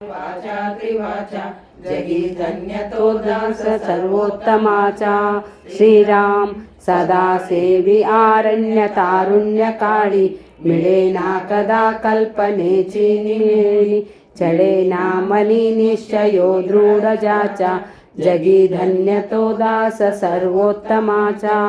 वाचा त्रिवाचा जगी धन्यतो दास सर्वोत्तमाचा श्रीराम सदा सेवी आरण्य तारुण्य काळी मिळेना कदा कल्पनेची निळी चढेना मनी निश्चयो दृढ जाचा जगी धन्यतो दास सर्वोत्तमाचा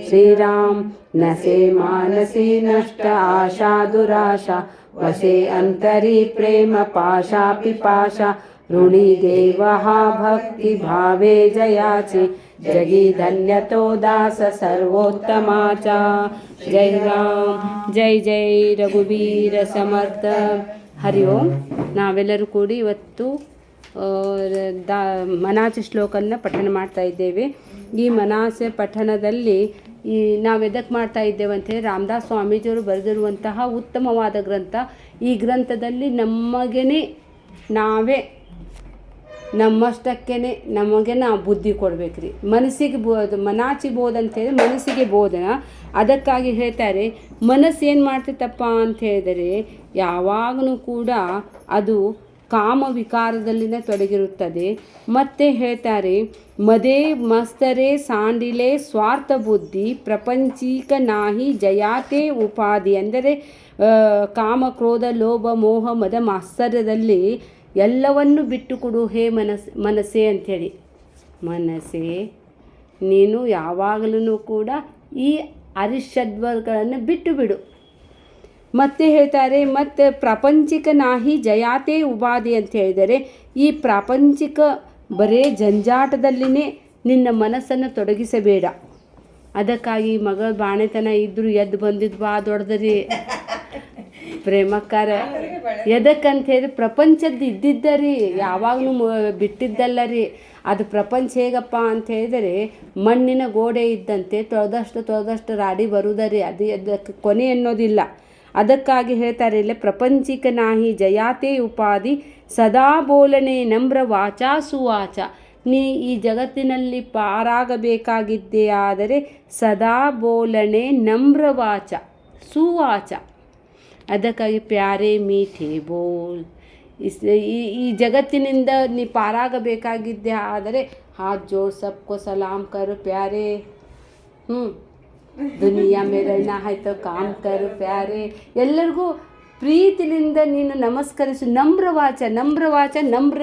श्रीराम नसे मानसी नष्ट आशा दुराशा वसे अंतरी प्रेम पाशा पिपाशा ऋणी देव हा भक्ती भावे जयाचे जगी धन्यतो दास सर्वोत्तमाचा जय राम जय जय ರಘುವೀರ ಸಮರ್ಥ ಹರಿ ಓಂ. ನಾವೆಲ್ಲರೂ ಕೂಡಿ ಇವತ್ತು ಮನಾಚ ಶ್ಲೋಕನ ಪಠನ ಮಾಡ್ತಾ ಇದ್ದೇವೆ. ಈ ಮನಾಚ ಪಠನದಲ್ಲಿ ನಾವು ಎದಕ್ಕೆ ಮಾಡ್ತಾ ಇದ್ದೇವೆ ಅಂತೇಳಿ ರಾಮದಾಸ್ ಸ್ವಾಮೀಜಿಯವರು ಬರೆದಿರುವಂತಹ ಉತ್ತಮವಾದ ಗ್ರಂಥ. ಈ ಗ್ರಂಥದಲ್ಲಿ ನಾವೇ ನಮ್ಮಷ್ಟಕ್ಕೇ ನಮಗೆ ನಾವು ಬುದ್ಧಿ ಕೊಡಬೇಕ್ರಿ. ಮನಸ್ಸಿಗೆ ಮನಾಚಿ ಬೋಧ ಅಂತೇಳಿ ಮನಸ್ಸಿಗೆ ಬೋಧನ. ಅದಕ್ಕಾಗಿ ಹೇಳ್ತಾರೆ ಮನಸ್ಸು ಏನು ಮಾಡ್ತೈತಪ್ಪ ಅಂತ ಹೇಳಿದರೆ ಯಾವಾಗಲೂ ಕೂಡ ಅದು ಕಾಮ ವಿಕಾರದಲ್ಲಿನೇ ತೊಡಗಿರುತ್ತದೆ. ಮತ್ತೆ ಹೇಳ್ತಾರೆ ಮದೇ ಮಸ್ತರೆ ಸಾಂಡಿಲೆ ಸ್ವಾರ್ಥ ಬುದ್ಧಿ ಪ್ರಪಂಚೀಕ ನಾಹಿ ಜಯಾತೆ ಉಪಾಧಿ. ಅಂದರೆ ಕಾಮ ಕ್ರೋಧ ಲೋಭ ಮೋಹ ಮದ ಮಾತ್ಸರ್ಯದಲ್ಲಿ ಎಲ್ಲವನ್ನು ಬಿಟ್ಟು ಕೊಡು ಹೇ ಮನಸ್ಸೇ ಅಂಥೇಳಿ. ಮನಸ್ಸೇ ನೀನು ಯಾವಾಗಲೂ ಕೂಡ ಈ ಅರಿಷಡ್ವರ್ಗಳನ್ನು ಬಿಟ್ಟು ಬಿಡು. ಮತ್ತೆ ಹೇಳ್ತಾರೆ ಮತ್ತು ಪ್ರಾಪಂಚಿಕ ನಾಹಿ ಜಯಾತೆ ಉಪಾಧಿ ಅಂತ ಹೇಳಿದರೆ ಈ ಪ್ರಾಪಂಚಿಕ ಬರೇ ಜಂಜಾಟದಲ್ಲಿನೇ ನಿನ್ನ ಮನಸ್ಸನ್ನು ತೊಡಗಿಸಬೇಡ. ಅದಕ್ಕಾಗಿ ಮಗಳ ಬಾಣೆತನ ಇದ್ದರೂ ಎದ್ದು ಬಂದಿದ್ವಾ ದೊಡ್ಡದರಿ ಪ್ರೇಮಕ್ಕಾರ ಎದಕ್ಕಂತ ಹೇಳಿ ಪ್ರಪಂಚದ್ದು ಇದ್ದಿದ್ದರಿ ಯಾವಾಗಲೂ ಬಿಟ್ಟಿದ್ದಲ್ಲ ರೀ. ಅದು ಪ್ರಪಂಚ ಹೇಗಪ್ಪ ಅಂತ ಹೇಳಿದರೆ ಮಣ್ಣಿನ ಗೋಡೆ ಇದ್ದಂತೆ ತೊಳೆದಷ್ಟು ರಾಡಿ ಬರುವುದರಿ. ಅದಕ್ಕೆ ಕೊನೆ ಅನ್ನೋದಿಲ್ಲ. ಅದಕ್ಕಾಗಿ ಹೇಳ್ತಾರೆ ಇಲ್ಲ ಪ್ರಪಂಚಿಕ ನಾಹಿ ಜಯಾತೆ ಉಪಾಧಿ ಸದಾ ಬೋಲನೆ ನಮ್ರ ವಾಚಾ ಸುವಾಚ. ನೀ ಈ ಜಗತ್ತಿನಲ್ಲಿ ಪಾರಾಗಬೇಕಾಗಿದ್ದೇ ಆದರೆ ಸದಾ ಬೋಲನೆ ನಮ್ರ ವಾಚ ಸುವಾಚ. ಅದಕ್ಕಾಗಿ ಪ್ಯಾರೆ ಮೀಠೆ ಬೋಲ್. ಈ ಜಗತ್ತಿನಿಂದ ನೀ ಪಾರಾಗಬೇಕಾಗಿದ್ದೆ ಆದರೆ ಹಾತ್ ಜೋಡ್ ಸಬ್ಕೋ ಸಲಾಮ್ ಕರು ಪ್ಯಾರೆ. ದುನಿಯಾ ಮೇ ರಹನಾ ಹೈ ತೋ ಕಾಮ್ ಕರು ಪ್ಯಾರೆ. ಎಲ್ಲರಿಗೂ ಪ್ರೀತಿಯಿಂದ ನೀನು ನಮಸ್ಕರಿಸು. ನಮ್ರವಾಚ ನಮ್ರ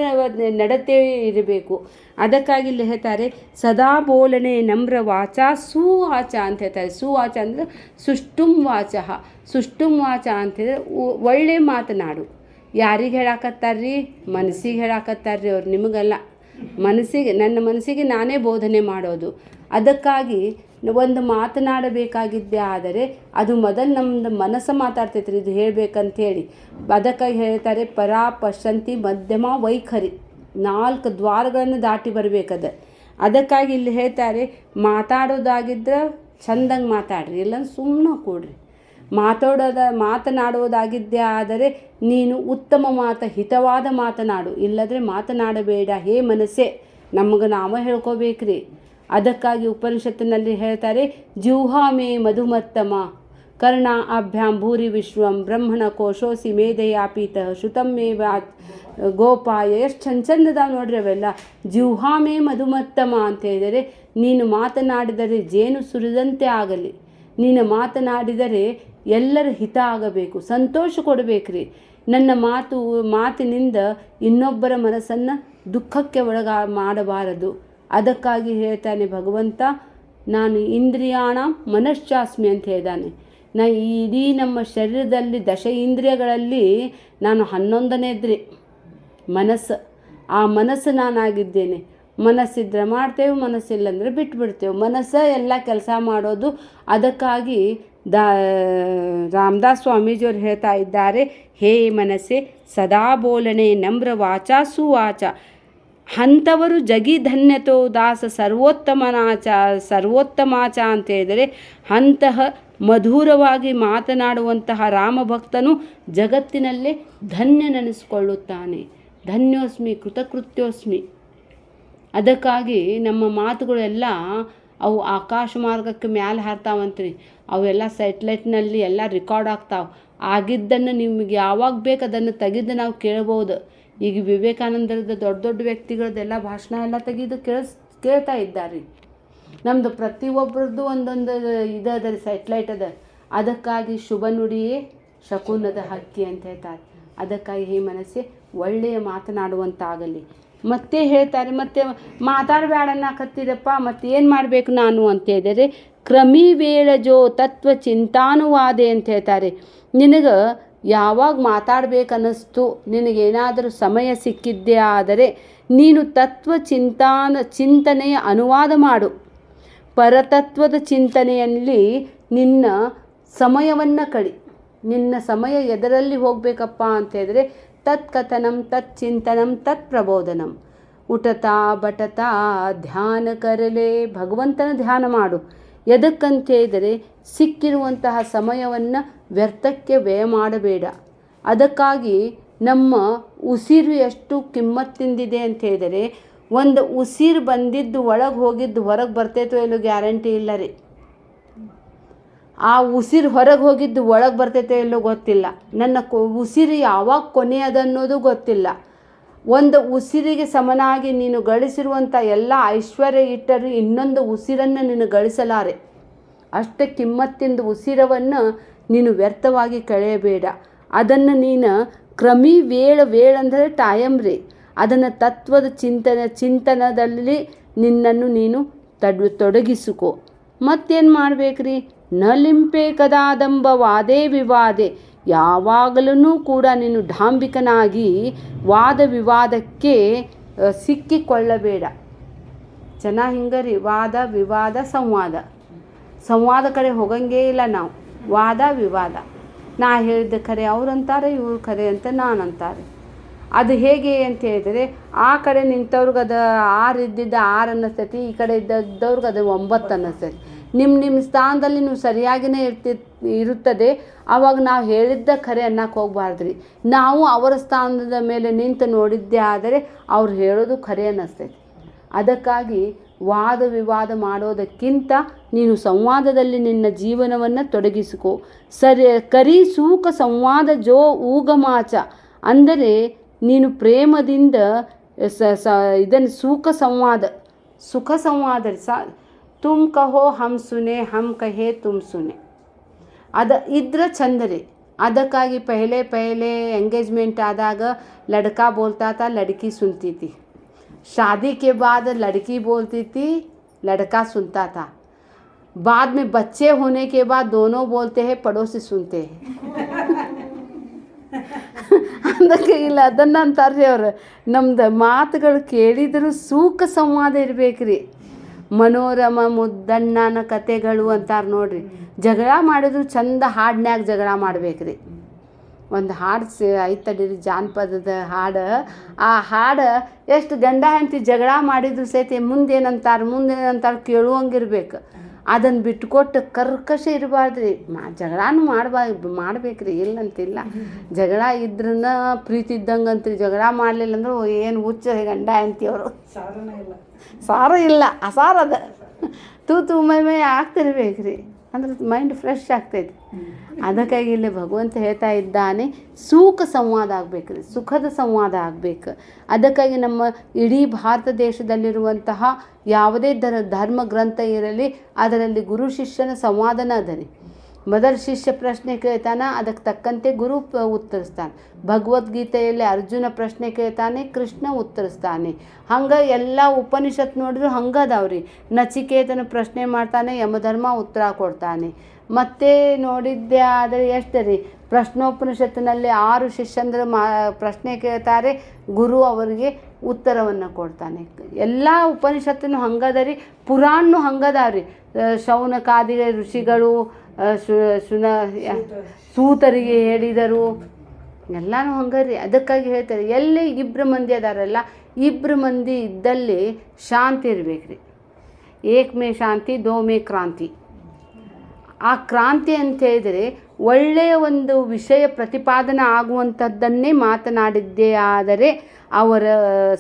ನಡತೆ ಇರಬೇಕು. ಅದಕ್ಕಾಗಿ ಇಲ್ಲಿ ಹೇಳ್ತಾರೆ ಸದಾ ಬೋಲನೆ ನಮ್ರ ವಾಚ ಸುವಾಚ ಅಂತ ಹೇಳ್ತಾರೆ. ಸುವಾಚ ಅಂದರೆ ಸುಷ್ಟುಂ ವಾಚ ಅಂತಂದರೆ ಒಳ್ಳೆ ಮಾತನಾಡು. ಯಾರಿಗೆ ಹೇಳಾಕತ್ತಾರ್ರಿ? ಮನಸ್ಸಿಗೆ ಹೇಳಾಕತ್ತಾರ್ರಿ ಅವ್ರು, ನಿಮಗಲ್ಲ. ನನ್ನ ಮನಸ್ಸಿಗೆ ನಾನೇ ಬೋಧನೆ ಮಾಡೋದು. ಅದಕ್ಕಾಗಿ ಒಂದು ಮಾತನಾಡಬೇಕಾಗಿದ್ದೆ ಆದರೆ ಅದು ಮೊದಲು ನಮ್ಮದು ಮನಸ್ಸು ಮಾತಾಡ್ತೈತ್ರಿ ಇದು ಹೇಳಬೇಕಂಥೇಳಿ. ಅದಕ್ಕಾಗಿ ಹೇಳ್ತಾರೆ ಪರಾ ಪಶ್ಯಂತಿ ಮಧ್ಯಮ ವೈಖರಿ. 4 ದ್ವಾರಗಳನ್ನು ದಾಟಿ ಬರಬೇಕದು. ಅದಕ್ಕಾಗಿ ಇಲ್ಲಿ ಹೇಳ್ತಾರೆ ಮಾತಾಡೋದಾಗಿದ್ರೆ ಚಂದಂಗೆ ಮಾತಾಡ್ರಿ, ಇಲ್ಲ ಸುಮ್ಮನೆ ಕೂಡ್ರಿ. ಮಾತನಾಡೋದಾಗಿದ್ದೇ ಆದರೆ ನೀನು ಉತ್ತಮ ಹಿತವಾದ ಮಾತನಾಡು, ಇಲ್ಲದ್ರೆ ಮಾತನಾಡಬೇಡ ಹೇ ಮನಸ್ಸೇ. ನಮಗೆ ನಾವೇ ಹೇಳ್ಕೋಬೇಕ್ರಿ. ಅದಕ್ಕಾಗಿ ಉಪನಿಷತ್ತಿನಲ್ಲಿ ಹೇಳ್ತಾರೆ ಜಿಹ್ವಾಮೇ ಮಧುಮತ್ತಮ ಕರ್ಣ ಅಭ್ಯಾಂ ಭೂರಿ ವಿಶ್ವಂ ಬ್ರಹ್ಮಣ ಕೋಶೋಸಿ ಮೇಧಯಾಪೀತ ಶ್ರುತಂ ಮೇ ಗೋಪಾಯ. ಎಷ್ಟು ಚಂದದಾವ ನೋಡ್ರಿ ಅವೆಲ್ಲ. ಜಿಹ್ವಾಮೇ ಮಧುಮತ್ತಮ ಅಂತ ಹೇಳಿದರೆ ನೀನು ಮಾತನಾಡಿದರೆ ಜೇನು ಸುರಿದಂತೆ ಆಗಲಿ. ನೀನು ಮಾತನಾಡಿದರೆ ಎಲ್ಲರ ಹಿತ ಆಗಬೇಕು, ಸಂತೋಷ ಕೊಡಬೇಕ್ರಿ. ನನ್ನ ಮಾತಿನಿಂದ ಇನ್ನೊಬ್ಬರ ಮನಸ್ಸನ್ನು ದುಃಖಕ್ಕೆ ಮಾಡಬಾರದು. ಅದಕ್ಕಾಗಿ ಹೇಳ್ತಾನೆ ಭಗವಂತ ನಾನು ಇಂದ್ರಿಯಾಣ ಮನಶ್ಚಾಸ್ಮಿ ಅಂತ ಹೇಳ್ತಾನೆ. ಇಡೀ ನಮ್ಮ ಶರೀರದಲ್ಲಿ 10 ಇಂದ್ರಿಯಗಳಲ್ಲಿ ನಾನು 11ನೇದ್ರಿ ಮನಸ್ಸು. ಆ ಮನಸ್ಸು ನಾನಾಗಿದ್ದೇನೆ. ಮನಸ್ಸಿದ್ರೆ ಮಾಡ್ತೇವೆ, ಮನಸ್ಸಿಲ್ಲಂದರೆ ಬಿಟ್ಬಿಡ್ತೇವೆ. ಮನಸ್ಸು ಎಲ್ಲ ಕೆಲಸ ಮಾಡೋದು. ಅದಕ್ಕಾಗಿ ರಾಮದಾಸ್ ಸ್ವಾಮೀಜಿಯವರು ಹೇಳ್ತಾ ಇದ್ದಾರೆ ಹೇ ಮನಸ್ಸೆ ಸದಾ ಬೋಲನೆ ನಮ್ರ ವಾಚಾ ಸುವಾಚ ಅಂಥವರು ಜಗಿ ಧನ್ಯತೋ ದಾಸ ಸರ್ವೋತ್ತಮಾಚ ಅಂತ ಹೇಳಿದರೆ ಅಂತಹ ಮಧುರವಾಗಿ ಮಾತನಾಡುವಂತಹ ರಾಮಭಕ್ತನು ಜಗತ್ತಿನಲ್ಲೇ ಧನ್ಯನೆನಿಸಿಕೊಳ್ಳುತ್ತಾನೆ. ಧನ್ಯೋಸ್ಮಿ ಕೃತಕೃತ್ಯೋಸ್ಮಿ. ಅದಕ್ಕಾಗಿ ನಮ್ಮ ಮಾತುಗಳೆಲ್ಲ ಅವು ಆಕಾಶ ಮಾರ್ಗಕ್ಕೆ ಮ್ಯಾಲೆ ಹಾರ್ತಾವಂತ್ರಿ. ಅವೆಲ್ಲ ಸ್ಯಾಟಲೈಟ್ನಲ್ಲಿ ಎಲ್ಲ ರೆಕಾರ್ಡ್ ಆಗ್ತಾವೆ. ಆಗಿದ್ದನ್ನು ನಿಮಗೆ ಯಾವಾಗ ಬೇಕು ಅದನ್ನು ತೆಗೆದು ನಾವು ಕೇಳ್ಬೋದು. ಈಗ ವಿವೇಕಾನಂದರದ ದೊಡ್ಡ ದೊಡ್ಡ ವ್ಯಕ್ತಿಗಳದ್ದೆಲ್ಲ ಭಾಷಣ ಎಲ್ಲ ತೆಗೆದು ಕೇಳ್ತಾ ಇದ್ದಾರೆ. ನಮ್ಮದು ಪ್ರತಿಯೊಬ್ಬರದ್ದು ಒಂದೊಂದು ಇದದ ಸ್ಯಾಟ್ಲೈಟ್ ಅದ. ಅದಕ್ಕಾಗಿ ಶುಭ ನುಡಿಯೇ ಶಕುನದ ಹಕ್ಕಿ ಅಂತ ಹೇಳ್ತಾರೆ. ಅದಕ್ಕಾಗಿ ಈ ಮನಸ್ಸೇ ಒಳ್ಳೆಯ ಮಾತನಾಡುವಂತಾಗಲಿ. ಮತ್ತೆ ಹೇಳ್ತಾರೆ, ಮತ್ತೆ ಮಾತಾಡಬೇಡ ಅನ್ನಕತ್ತಿರಪ್ಪ, ಮತ್ತೆ ಏನು ಮಾಡಬೇಕು ನಾನು ಅಂತ ಹೇಳಿದರೆ ಕ್ರಮಿವೇಳಜೋ ತತ್ವ ಚಿಂತಾನುವಾದೆ ಅಂತ ಹೇಳ್ತಾರೆ. ನಿನಗೆ ಯಾವಾಗ ಮಾತಾಡಬೇಕನ್ನಿಸ್ತು, ನಿನಗೇನಾದರೂ ಸಮಯ ಸಿಕ್ಕಿದ್ದೇ ಆದರೆ ನೀನು ತತ್ವ ಚಿಂತನೆಯ ಅನುವಾದ ಮಾಡು. ಪರತತ್ವದ ಚಿಂತನೆಯಲ್ಲಿ ನಿನ್ನ ಸಮಯವನ್ನು ಕಡಿ. ನಿನ್ನ ಸಮಯ ಎದರಲ್ಲಿ ಹೋಗಬೇಕಪ್ಪ ಅಂತ ಹೇಳಿದ್ರೆ ತತ್ಕಥನಂ ತಚ್ಚಿಂತನಂ ತತ್ ಪ್ರಬೋಧನಂ. ಉಠತಾ ಬಟತಾ ಧ್ಯಾನ ಕರಲೆ, ಭಗವಂತನ ಧ್ಯಾನ ಮಾಡು. ಎದಕ್ಕಂತ ಹೇಳಿದರೆ ಸಿಕ್ಕಿರುವಂತಹ ಸಮಯವನ್ನು ವ್ಯರ್ಥಕ್ಕೆ ವ್ಯಯ ಮಾಡಬೇಡ. ಅದಕ್ಕಾಗಿ ನಮ್ಮ ಉಸಿರು ಎಷ್ಟು ಕಿಮ್ಮತ್ತಿಂದಿದೆ ಅಂತ ಹೇಳಿದರೆ, ಒಂದು ಉಸಿರು ಬಂದಿದ್ದು ಒಳಗೆ ಹೋಗಿದ್ದು ಹೊರಗೆ ಬರ್ತೈತೋ ಎಲ್ಲೋ ಗ್ಯಾರಂಟಿ ಇಲ್ಲ ರೀ. ಆ ಉಸಿರು ಹೊರಗೆ ಹೋಗಿದ್ದು ಒಳಗೆ ಬರ್ತೈತೋ ಎಲ್ಲೋ ಗೊತ್ತಿಲ್ಲ. ನನ್ನ ಉಸಿರು ಯಾವಾಗ ಕೊನೆ ಅದನ್ನೋದು ಗೊತ್ತಿಲ್ಲ. ಒಂದು ಉಸಿರಿಗೆ ಸಮನಾಗಿ ನೀನು ಗಳಿಸಿರುವಂಥ ಎಲ್ಲ ಐಶ್ವರ್ಯ ಇಟ್ಟರು ಇನ್ನೊಂದು ಉಸಿರನ್ನು ನೀನು ಗಳಿಸಲಾರೆ. ಅಷ್ಟೇ ಕಿಮ್ಮತ್ತಿಂದ ಉಸಿರವನ್ನು ನೀನು ವ್ಯರ್ಥವಾಗಿ ಕಳೆಯಬೇಡ. ಅದನ್ನು ನೀನು ವೇಳ ಅಂದರೆ ಟೈಮ್ ರೀ. ಅದನ್ನು ತತ್ವದ ಚಿಂತನದಲ್ಲಿ ನಿನ್ನನ್ನು ನೀನು ತೊಡಗಿಸಿಕೊ. ಮತ್ತೇನು ಮಾಡಬೇಕ್ರಿ? ನಲಿಂಪೆ ಕದಾದಂಬ ವಾದೇ ವಿವಾದೆ. ಯಾವಾಗಲೂ ಕೂಡ ನೀನು ಡಾಂಬಿಕನಾಗಿ ವಾದ ವಿವಾದಕ್ಕೆ ಸಿಕ್ಕಿಕೊಳ್ಳಬೇಡ. ಚೆನ್ನಾಗಿ ಹಿಂಗರಿ, ವಾದ ವಿವಾದ ಸಂವಾದ ಕಡೆ ಹೋಗಂಗೇ ಇಲ್ಲ ನಾವು. ವಾದ ವಿವಾದ, ನಾ ಹೇಳಿದ ಖರೆ ಅವ್ರಂತಾರೆ, ಇವ್ರು ಖರೆ ಅಂತ ನಾನಂತಾರೆ. ಅದು ಹೇಗೆ ಅಂತ ಹೇಳಿದರೆ, ಆ ಕಡೆ ನಿಂತವ್ರಿಗೆ ಅದು 6 ಇದ್ದಿದ್ದು 6 ಅನ್ನಿಸ್ತೈತಿ, ಈ ಕಡೆ ಇದ್ದವ್ರಿಗೆ ಅದು 9 ಅನ್ನಿಸ್ತೈತಿ. ನಿಮ್ಮ ಸ್ಥಾನದಲ್ಲಿ ನೀವು ಸರಿಯಾಗಿಯೇ ಇರುತ್ತದೆ. ಆವಾಗ ನಾವು ಹೇಳಿದ್ದ ಖರೆ ಅನ್ನಕ್ಕೆ ಹೋಗ್ಬಾರ್ದ್ರಿ. ನಾವು ಅವರ ಸ್ಥಾನದ ಮೇಲೆ ನಿಂತು ನೋಡಿದ್ದೇ ಆದರೆ ಅವ್ರು ಹೇಳೋದು ಖರೆ ಅನ್ನಿಸ್ತೈತಿ. ಅದಕ್ಕಾಗಿ ವಾದ ವಿವಾದ ಮಾಡೋದಕ್ಕಿಂತ ನೀನು ಸಂವಾದದಲ್ಲಿ ನಿನ್ನ ಜೀವನವನ್ನು ತೊಡಗಿಸಿಕೊ. ಕರಿ ಸೂಕ ಸಂವಾದ ಜೋ ಊಗಮಾಚ. ಅಂದರೆ ನೀನು ಪ್ರೇಮದಿಂದ ಇದನ್ನು ಸುಖ ಸಂವಾದ ತುಮ್ ಕಹೋ ಹಮ್ ಸುನೆ, ಹಮ್ ಕಹೇ ತುಮ್ ಸುನೆ. ಇದ್ರೆ ಚಂದರಿ. ಅದಕ್ಕಾಗಿ ಪಹಲೆ ಎಂಗೇಜ್ಮೆಂಟ್ ಆದಾಗ ಲಡ್ಕಾ ಬೋಲ್ತಾ ತಾ, ಲಡ್ಕಿ ಸುನ್ತಿ ಥಿ. शादी के बाद लड़की बोलती थी, लड़का सुनता था. बाद में बच्चे होने के बाद दोनों बोलते हैं, पड़ोसी सुनते हैं. ಅದಕ್ಕೆ ಇಲ್ಲ ಅದನ್ನು ಅಂತಾರೆ ಅವರು. ನಮ್ದು ಮಾತುಗಳು ಕೇಳಿದರೂ ಸೂಕ ಸಂವಾದ ಇರಬೇಕ್ರಿ. ಮನೋರಮ ಮುದ್ದಣ್ಣನ ಕತೆಗಳು ಅಂತಾರೆ ನೋಡ್ರಿ. ಜಗಳ ಮಾಡಿದ್ರು ಚಂದ ಹಾಡಿನ್ಯಾಗ ಜಗಳ ಮಾಡ್ಬೇಕ್ರಿ. ಒಂದು ಹಾಡು ಐತಡಿರಿ, ಜಾನಪದದ ಹಾಡು. ಆ ಹಾಡು ಎಷ್ಟು ಗಂಡ ಹೆಂಡತಿ ಜಗಳ ಮಾಡಿದ್ರು ಸಹಿತ ಮುಂದೇನಂತಾರೆ ಕೇಳುವಂಗಿರ್ಬೇಕು. ಅದನ್ನು ಬಿಟ್ಕೊಟ್ಟು ಕರ್ಕಶ ಇರಬಾರ್ದ್ರಿ. ಜಗಳನೂ ಮಾಡ್ಬೇಕ್ರಿ, ಇಲ್ಲಂತಿಲ್ಲ. ಜಗಳ ಇದ್ರೂ ಪ್ರೀತಿ ಇದ್ದಂಗಂತ್ರಿ. ಜಗಳ ಮಾಡಲಿಲ್ಲ ಅಂದ್ರೆ ಏನು ಹುಚ್ಚ ಗಂಡ ಹೆಂಡತಿಯವರು. ಸಾರ ಇಲ್ಲ, ಅಸಾರದ ತೂತು ಮೈ ಆಗ್ತಿರ್ಬೇಕ್ರಿ. ಅಂದ್ರೆ ಮೈಂಡ್ ಫ್ರೆಶ್ ಆಗ್ತೈತಿ. ಅದಕ್ಕಾಗಿ ಇಲ್ಲಿ ಭಗವಂತ ಹೇಳ್ತಾ ಇದ್ದಾನೆ, ಸುಖ ಸಂವಾದ ಆಗಬೇಕ್ರಿ, ಸುಖದ ಸಂವಾದ ಆಗಬೇಕು. ಅದಕ್ಕಾಗಿ ನಮ್ಮ ಇಡೀ ಭಾರತ ದೇಶದಲ್ಲಿರುವಂತಹ ಯಾವುದೇ ಧರ್ಮ ಗ್ರಂಥ ಇರಲಿ, ಅದರಲ್ಲಿ ಗುರು ಶಿಷ್ಯನ ಸಂವಾದನ ಅದರಿ. ಮೊದಲು ಶಿಷ್ಯ ಪ್ರಶ್ನೆ ಕೇಳ್ತಾನೆ, ಅದಕ್ಕೆ ತಕ್ಕಂತೆ ಗುರು ಉತ್ತರಿಸ್ತಾನೆ. ಭಗವದ್ಗೀತೆಯಲ್ಲಿ ಅರ್ಜುನ ಪ್ರಶ್ನೆ ಕೇಳ್ತಾನೆ, ಕೃಷ್ಣ ಉತ್ತರಿಸ್ತಾನೆ. ಹಂಗೆ ಎಲ್ಲ ಉಪನಿಷತ್ ನೋಡಿದ್ರು ಹಂಗೆ ಅದಾವ್ರಿ. ನಚಿಕೇತನ ಪ್ರಶ್ನೆ ಮಾಡ್ತಾನೆ, ಯಮಧರ್ಮ ಉತ್ತರ ಕೊಡ್ತಾನೆ. ಮತ್ತೆ ನೋಡಿದ್ದೆ ಆದರೆ ಎಷ್ಟು ರೀ, ಪ್ರಶ್ನೋಪನಿಷತ್ತಿನಲ್ಲಿ 6 ಶಿಷ್ಯಂದ್ರ ಪ್ರಶ್ನೆ ಕೇಳ್ತಾರೆ, ಗುರು ಅವರಿಗೆ ಉತ್ತರವನ್ನು ಕೊಡ್ತಾನೆ. ಎಲ್ಲ ಉಪನಿಷತ್ತನ್ನು ಹಂಗದರಿ, ಪುರಾಣನು ಹಂಗದಾವ್ರಿ. ಶೌನಕಾದಿ ಋಷಿಗಳು ಸೂತರಿಗೆ ಹೇಳಿದರು, ಎಲ್ಲನೂ ಹಂಗರಿ. ಅದಕ್ಕಾಗಿ ಹೇಳ್ತಾರೆ, ಎಲ್ಲಿ 2 ಮಂದಿ ಅದಾರಲ್ಲ, 2 ಮಂದಿ ಇದ್ದಲ್ಲಿ ಶಾಂತಿ ಇರಬೇಕ್ರಿ. ಏಕ್ ಮೇ ಶಾಂತಿ, ದೋ ಮೇ ಕ್ರಾಂತಿ. ಆ ಕ್ರಾಂತಿ ಅಂತ ಹೇಳಿದರೆ ಒಳ್ಳೆಯ ಒಂದು ವಿಷಯ ಪ್ರತಿಪಾದನೆ ಆಗುವಂಥದ್ದನ್ನೇ ಮಾತನಾಡಿದ್ದೇ ಆದರೆ ಅವರ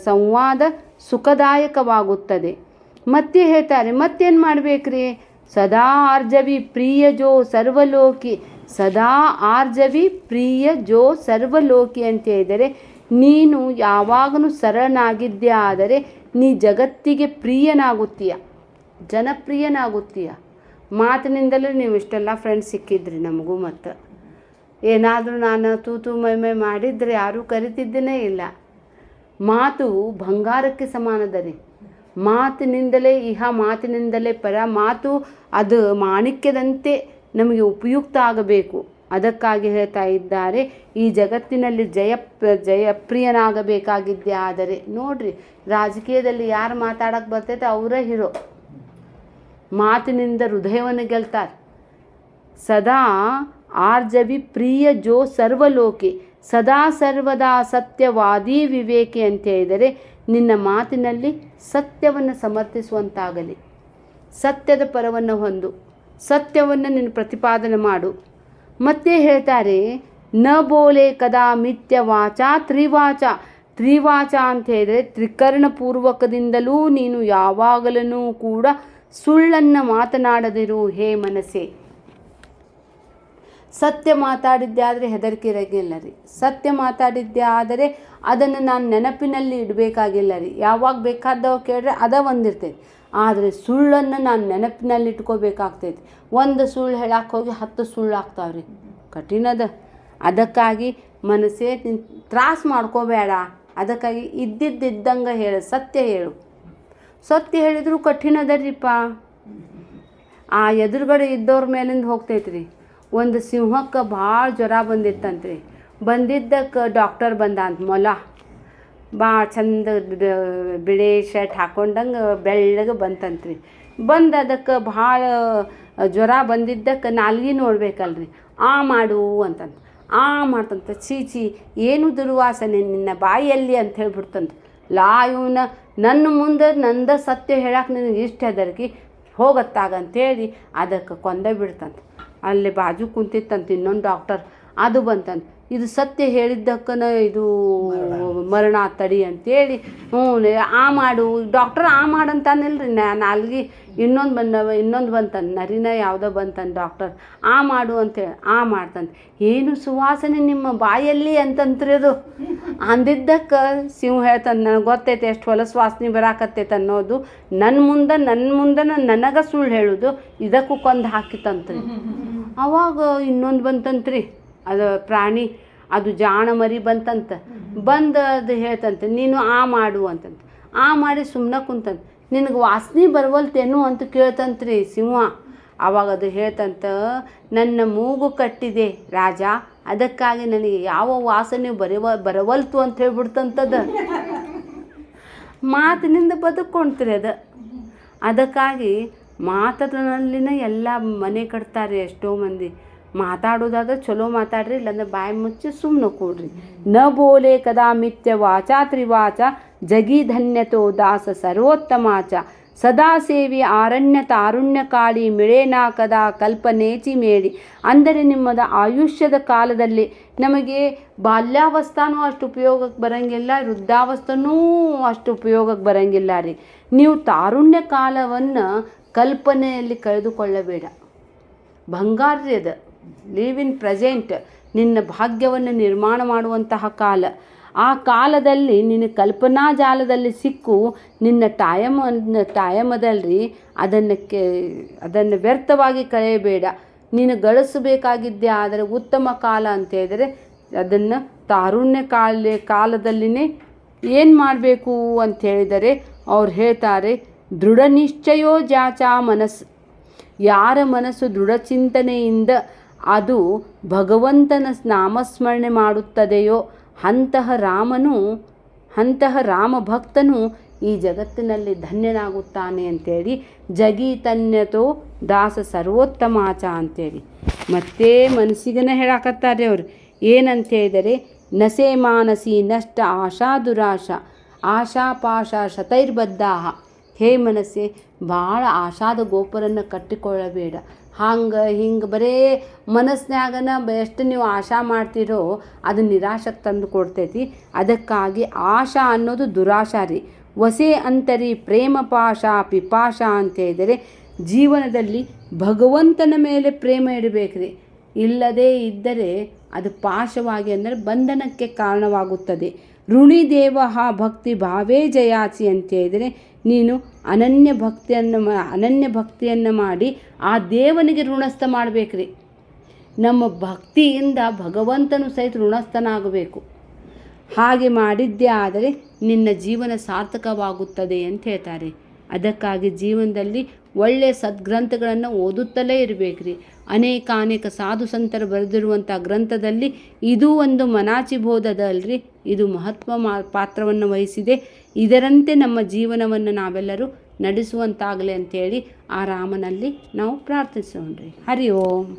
ಸಂವಾದ ಸುಖದಾಯಕವಾಗುತ್ತದೆ. ಮತ್ತೆ ಹೇಳ್ತಾರೆ, ಮತ್ತೇನು ಮಾಡಬೇಕ್ರಿ? ಸದಾ ಆರ್ಜವಿ ಪ್ರಿಯ ಜೋ ಸರ್ವಲೋಕಿ. ಸದಾ ಆರ್ಜವಿ ಪ್ರಿಯ ಜೋ ಸರ್ವಲೋಕಿ ಅಂತ ಹೇಳಿದರೆ ನೀನು ಯಾವಾಗಲೂ ಸರಳನಾಗಿದ್ದೇ ಆದರೆ ನೀ ಜಗತ್ತಿಗೆ ಪ್ರಿಯನಾಗುತ್ತೀಯ, ಜನಪ್ರಿಯನಾಗುತ್ತೀಯ. ಮಾತಿನಿಂದಲೂ ನೀವು ಇಷ್ಟೆಲ್ಲ ಫ್ರೆಂಡ್ಸ್ ಸಿಕ್ಕಿದ್ರಿ ನಮಗೂ. ಮತ್ತು ಏನಾದರೂ ನಾನು ತೂತು ಮೈ ಮಾಡಿದರೆ ಯಾರೂ ಕರಿತಿದ್ದೇನೇ ಇಲ್ಲ. ಮಾತು ಬಂಗಾರಕ್ಕೆ ಸಮಾನದ ರೀ. ಮಾತಿನಿಂದಲೇ ಇಹ, ಮಾತಿನಿಂದಲೇ ಪರ. ಮಾತು ಅದು ಮಾಣಿಕ್ಯದಂತೆ ನಮಗೆ ಉಪಯುಕ್ತ ಆಗಬೇಕು. ಅದಕ್ಕಾಗಿ ಹೇಳ್ತಾ ಇದ್ದಾರೆ, ಈ ಜಗತ್ತಿನಲ್ಲಿ ಜಯಪ್ರಿಯನಾಗಬೇಕಾಗಿದ್ದೇ ಆದರೆ. ನೋಡ್ರಿ, ರಾಜಕೀಯದಲ್ಲಿ ಯಾರು ಮಾತಾಡೋಕ್ಕೆ ಬರ್ತೈತೆ ಅವರೇ ಹೀರೋ. ಮಾತಿನಿಂದ ಹೃದಯವನ್ನು ಗೆಲ್ತಾರೆ. ಸದಾ ಆರ್ಜವಿ ಪ್ರಿಯ ಜೋ ಸರ್ವಲೋಕೆ ಸದಾ ಸರ್ವದಾ ಸತ್ಯವಾದಿ ವಿವೇಕೆ ಅಂತ ಹೇಳಿದರೆ, ನಿನ್ನ ಮಾತಿನಲ್ಲಿ ಸತ್ಯವನ್ನು ಸಮರ್ಥಿಸುವಂತಾಗಲಿ. ಸತ್ಯದ ಪರವನ್ನು ಹೊಂದು, ಸತ್ಯವನ್ನು ನೀನು ಪ್ರತಿಪಾದನೆ ಮಾಡು. ಮತ್ತೆ ಹೇಳ್ತಾರೆ, ನ ಬೋಲೆ ಕದಾ ಮಿಥ್ಯ ವಾಚ ತ್ರಿವಾಚ. ತ್ರಿವಾಚ ಅಂತ ಹೇಳಿದರೆ ತ್ರಿಕರಣಪೂರ್ವಕದಿಂದಲೂ ನೀನು ಯಾವಾಗಲೂ ಕೂಡ ಸುಳ್ಳನ್ನು ಮಾತನಾಡದಿರು ಹೇ ಮನಸ್ಸೇ. ಸತ್ಯ ಮಾತಾಡಿದ್ದೆ ಆದರೆ ಹೆದರಿಕೆ ಇರೋಂಗಿಲ್ಲ ರೀ. ಸತ್ಯ ಮಾತಾಡಿದ್ದೆ ಆದರೆ ಅದನ್ನು ನಾನು ನೆನಪಿನಲ್ಲಿ ಇಡಬೇಕಾಗಿಲ್ಲ ರೀ. ಯಾವಾಗ ಬೇಕಾದವ ಕೇಳಿದ್ರೆ ಅದ ಒಂದಿರ್ತೈತಿ. ಆದರೆ ಸುಳ್ಳನ್ನು ನಾನು ನೆನಪಿನಲ್ಲಿ ಇಟ್ಕೋಬೇಕಾಗ್ತೈತಿ. ಒಂದು ಸುಳ್ಳು ಹೇಳಕ್ಕೆ ಹೋಗಿ 10 ಸುಳ್ಳು ಆಗ್ತಾವ್ರಿ. ಕಠಿಣದ. ಅದಕ್ಕಾಗಿ ಮನಸ್ಸೇ ನೀನು ತ್ರಾಸು ಮಾಡ್ಕೋಬೇಡ. ಅದಕ್ಕಾಗಿ ಇದ್ದಿದ್ದಂಗೆ ಹೇಳು, ಸತ್ಯ ಹೇಳು. ಸತ್ಯ ಹೇಳಿದ್ರು ಕಠಿಣದ ರೀಪ. ಆ ಎದುರುಗಡೆ ಇದ್ದವ್ರ ಮೇಲಿಂದ ಹೋಗ್ತೈತ್ರಿ. ಒಂದು ಸಿಂಹಕ್ಕೆ ಭಾಳ ಜ್ವರ ಬಂದಿತ್ತಂತ್ರಿ. ಬಂದಿದ್ದಕ್ಕೆ ಡಾಕ್ಟರ್ ಬಂದ ಅಂತ. ಮೊಲ ಭಾಳ ಚಂದ ಬಿಳಿ ಶರ್ಟ್ ಹಾಕ್ಕೊಂಡಂಗೆ ಬೆಳ್ಳಗೆ ಬಂತಂತ್ರಿ. ಬಂದು ಅದಕ್ಕೆ ಭಾಳ ಜ್ವರ ಬಂದಿದ್ದಕ್ಕೆ ನಾಲ್ಗೆ ನೋಡ್ಬೇಕಲ್ರಿ. ಆ ಮಾಡು ಅಂತಂತ. ಆ ಮಾಡ್ತಂತ. ಚೀಚಿ ಏನು ದುರ್ವಾಸನೆ ನಿನ್ನ ಬಾಯಲ್ಲಿ ಅಂತ ಹೇಳ್ಬಿಡ್ತಂತ. ಇವನ ನನ್ನ ಮುಂದೆ ನಂದ ಸತ್ಯ ಹೇಳಕ್ಕೆ ನಿನಗೆ ಇಷ್ಟ ಹೆದರ್ಕಿ ಹೋಗತ್ತಾಗಂತೇಳಿ ಅದಕ್ಕೆ ಕೊಂದೇ ಬಿಡ್ತಂತ. ಅಲ್ಲಿ ಬಾಜು ಕುಂತಿತ್ತಂತ ಇನ್ನೊಂದು ಡಾಕ್ಟರ್. ಅದು ಬಂತಂತ. ಇದು ಸತ್ಯ ಹೇಳಿದ್ದಕ್ಕನ ಇದು ಮರಣ ತಡಿ ಅಂತೇಳಿ ಆ ಮಾಡು ಡಾಕ್ಟರ್ ಆ ಮಾಡಂತಾನಿಲ್ರಿ. ನಾಲ್ಗೆ ಇನ್ನೊಂದು ಬಂತಂತ. ನರಿನ ಯಾವುದೋ ಬಂತಂತ ಡಾಕ್ಟರ್. ಆ ಮಾಡು ಅಂತೇಳಿ ಆ ಮಾಡ್ತಂತ. ಏನು ಸುವಾಸನೆ ನಿಮ್ಮ ಬಾಯಲ್ಲಿ ಅಂತಂತ್ರಿ ಅದು. ಅಂದಿದ್ದಕ್ಕೆ ಸಿಂಹ ಹೇಳ್ತಂತ, ನನಗೆ ಗೊತ್ತೈತೆ ಎಷ್ಟು ಹೊಲಸು ವಾಸನೆ ಬರಾಕತ್ತೈತೆ ಅನ್ನೋದು. ನನ್ನ ಮುಂದೆ ನನಗೆ ಸುಳ್ಳು ಹೇಳೋದು ಇದಕ್ಕೂ ಕೊಂದು ಹಾಕಿತ್ತಂತ್ರಿ. ಅವಾಗ ಇನ್ನೊಂದು ಬಂತಂತ್ರಿ. ಅದು ಪ್ರಾಣಿ, ಅದು ಜಾಣ ಮರಿ ಬಂತಂತ. ಬಂದು ಅದು ಹೇಳ್ತಂತೆ, ನೀನು ಆ ಮಾಡು ಅಂತಂತ. ಆ ಮಾಡಿ ಸುಮ್ಮನೆ ಕುಂತಂತ. ನಿನಗೆ ವಾಸನೆ ಬರವಲ್ತೇನು ಅಂತ ಕೇಳ್ತಂತ್ರಿ ಸಿಂಹ. ಆವಾಗ ಅದು ಹೇಳ್ತಂತ, ನನ್ನ ಮೂಗು ಕಟ್ಟಿದೆ ರಾಜ, ಅದಕ್ಕಾಗಿ ನನಗೆ ಯಾವ ವಾಸನೆ ಬರವಲ್ತು ಅಂತ ಹೇಳ್ಬಿಡ್ತಂತದ. ಮಾತಿನಿಂದ ಬದುಕೊಂಡ್ರಿ ಅದು. ಅದಕ್ಕಾಗಿ ಮಾತಿನಲ್ಲಿನ ಎಲ್ಲ ಮನೆ ಕಟ್ತಾರೆ ಎಷ್ಟೋ ಮಂದಿ. ಮಾತಾಡೋದಾದ್ರೆ ಚಲೋ ಮಾತಾಡ್ರಿ, ಇಲ್ಲಾಂದ್ರೆ ಬಾಯಿ ಮುಚ್ಚಿ ಸುಮ್ಮನೆ ಕೂಡ್ರಿ. ನ ಬೋಲೆ ಕದಾ ಮಿಥ್ಯ ವಾಚ ತ್ರಿವಾಚ ಜಗಿ ಧನ್ಯತೋ ದಾಸ ಸರ್ವೋತ್ತಮಾಚ. ಸದಾ ಸೇವಿ ಆರಣ್ಯ ತಾರುಣ್ಯ ಕಾಳಿ ಮಿಳೇನಾ ಕದಾ ಕಲ್ಪನೇಚಿ ಮೇಡಿ. ಅಂದರೆ ನಿಮ್ಮದ ಆಯುಷ್ಯದ ಕಾಲದಲ್ಲಿ ನಮಗೆ ಬಾಲ್ಯಾವಸ್ಥಾನೂ ಅಷ್ಟು ಉಪಯೋಗಕ್ಕೆ ಬರೋಂಗಿಲ್ಲ, ವೃದ್ಧಾವಸ್ಥನೂ ಅಷ್ಟು ಉಪಯೋಗಕ್ಕೆ ಬರೋಂಗಿಲ್ಲ ರೀ. ನೀವು ತಾರುಣ್ಯ ಕಾಲವನ್ನು ಕಲ್ಪನೆಯಲ್ಲಿ ಕಳೆದುಕೊಳ್ಳಬೇಡ. ಬಂಗಾರ ರೀ ಅದು. Live in present. ನಿನ್ನ ಭಾಗ್ಯವನ್ನು ನಿರ್ಮಾಣ ಮಾಡುವಂತಹ ಕಾಲ. ಆ ಕಾಲದಲ್ಲಿ ನಿನ್ನ ಕಲ್ಪನಾ ಜಾಲದಲ್ಲಿ ಸಿಕ್ಕು ನಿನ್ನ ಟೈಮದಲ್ರಿ ಅದನ್ನು ವ್ಯರ್ಥವಾಗಿ ಕಳೆಯಬೇಡ. ನೀನು ಗಳಿಸಬೇಕಾಗಿದ್ದೆ ಆದರೆ ಉತ್ತಮ ಕಾಲ ಅಂತ ಹೇಳಿದರೆ ಅದನ್ನು ತಾರುಣ್ಯ ಕಾಲದಲ್ಲಿನೇ ಏನು ಮಾಡಬೇಕು ಅಂತ ಹೇಳಿದರೆ ಅವ್ರು ಹೇಳ್ತಾರೆ, ದೃಢ ನಿಶ್ಚಯೋ ಜಾಚ ಮನಸ್ಸು. ಯಾರ ಮನಸ್ಸು ದೃಢಚಿಂತನೆಯಿಂದ ಅದು ಭಗವಂತನ ನಾಮಸ್ಮರಣೆ ಮಾಡುತ್ತದೆಯೋ ಅಂತಹ ರಾಮ ಭಕ್ತನು ಈ ಜಗತ್ತಿನಲ್ಲಿ ಧನ್ಯನಾಗುತ್ತಾನೆ ಅಂತೇಳಿ ಜಗೀತನ್ಯತೋ ದಾಸ ಸರ್ವೋತ್ತಮಾಚ ಅಂತೇಳಿ ಮತ್ತೆ ಮನಸ್ಸಿಗನೇ ಹೇಳಾಕತ್ತಾರೆ ಅವರು. ಏನಂತೇಳಿದರೆ, ನಸೆ ಮಾನಸಿ ನಷ್ಟ ಆಶಾ ದುರಾಶ ಆಶಾಪಾಶ ಶತೈರ್ಬದ್ಧಾಹ. ಹೇ ಮನಸ್ಸೆ, ಭಾಳ ಆಶಾದ ಗೋಪುರನ ಕಟ್ಟಿಕೊಳ್ಳಬೇಡ. ಹಿಂಗೆ ಬರೇ ಮನಸ್ಸಿನಾಗನ ಎಷ್ಟು ನೀವು ಆಶಾ ಮಾಡ್ತೀರೋ ಅದು ನಿರಾಶಕ್ಕೆ ತಂದು ಕೊಡ್ತೈತಿ. ಅದಕ್ಕಾಗಿ ಆಶಾ ಅನ್ನೋದು ದುರಾಶಾ ರೀ. ವಸೆ ಅಂತರಿ ಪ್ರೇಮ ಪಾಶ ಪಿಪಾಶ ಅಂತ ಹೇಳಿದರೆ ಜೀವನದಲ್ಲಿ ಭಗವಂತನ ಮೇಲೆ ಪ್ರೇಮ ಇಡಬೇಕ್ರಿ. ಇಲ್ಲದೇ ಇದ್ದರೆ ಅದು ಪಾಶವಾಗಿ ಅಂದರೆ ಬಂಧನಕ್ಕೆ ಕಾರಣವಾಗುತ್ತದೆ. ಋಣಿ ದೇವ ಭಕ್ತಿ ಭಾವೇ ಜಯಾಸಿ ಅಂತ ಹೇಳಿದರೆ ನೀನು ಅನನ್ಯ ಭಕ್ತಿಯನ್ನು ಮಾಡಿ ಆ ದೇವನಿಗೆ ಋಣಸ್ಥ ಮಾಡಬೇಕ್ರಿ. ನಮ್ಮ ಭಕ್ತಿಯಿಂದ ಭಗವಂತನು ಸಹಿತ ಋಣಸ್ಥನಾಗಬೇಕು. ಹಾಗೆ ಮಾಡಿದ್ದೇ ಆದರೆ ನಿನ್ನ ಜೀವನ ಸಾರ್ಥಕವಾಗುತ್ತದೆ ಅಂತ ಹೇಳ್ತಾರೆ. ಅದಕ್ಕಾಗಿ ಜೀವನದಲ್ಲಿ ಒಳ್ಳೆಯ ಸದ್ಗ್ರಂಥಗಳನ್ನು ಓದುತ್ತಲೇ ಇರಬೇಕ್ರಿ. ಅನೇಕ ಸಾಧು ಸಂತರು ಬರೆದಿರುವಂಥ ಗ್ರಂಥದಲ್ಲಿ ಇದು ಒಂದು ಮನಾಚಿಬೋಧದಲ್ರಿ, ಇದು ಮಹತ್ವ ಪಾತ್ರವನ್ನು ವಹಿಸಿದೆ. ಇದರಂತೆ ನಮ್ಮ ಜೀವನವನ್ನು ನಾವೆಲ್ಲರೂ ನಡೆಸುವಂತಾಗಲಿ ಅಂಥೇಳಿ ಆ ರಾಮನಲ್ಲಿ ನಾವು ಪ್ರಾರ್ಥಿಸೋಣ್ರಿ. ಹರಿ ಓಂ.